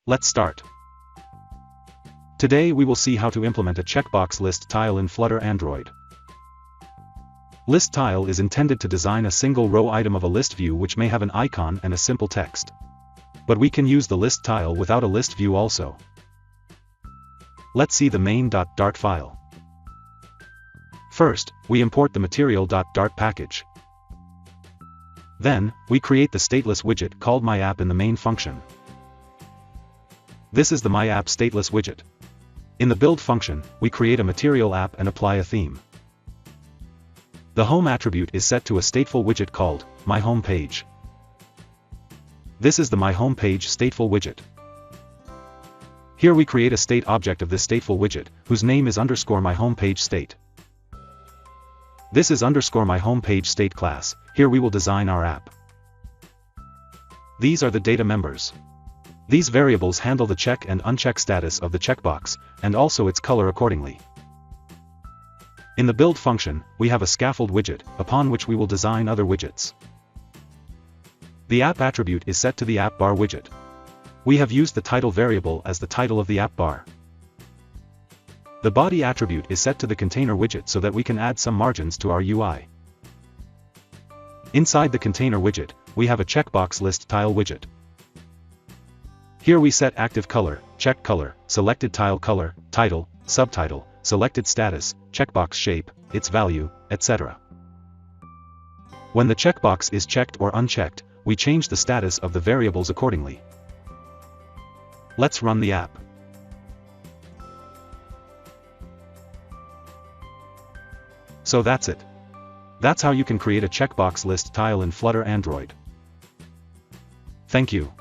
Let's start. Today we will see how to implement a checkbox list tile in Flutter Android. List tile is intended to design a single row item of a list view which may have an icon and a simple text. But we can use the list tile without a list view also. Let's see the main.dart file. First, we import the material.dart package. Then, we create the stateless widget called myApp in the main function. This is the myApp stateless widget. In the build function, we create a material app and apply a theme. The home attribute is set to a stateful widget called myHomePage. This is the myHomePage stateful widget. Here we create a state object of this stateful widget, whose name is _myHomePageState. This is _myHomePageState class. Here we will design our app. These are the data members. These variables handle the check and uncheck status of the checkbox, and also its color accordingly. In the build function, we have a scaffold widget, upon which we will design other widgets. The app attribute is set to the app bar widget. We have used the title variable as the title of the app bar. The body attribute is set to the container widget so that we can add some margins to our UI. Inside the container widget, we have a checkbox list tile widget. Here we set active color, check color, selected tile color, title, subtitle, selected status, checkbox shape, its value, etc. When the checkbox is checked or unchecked, we change the status of the variables accordingly. Let's run the app. So that's it. That's how you can create a checkbox list tile in Flutter Android. Thank you.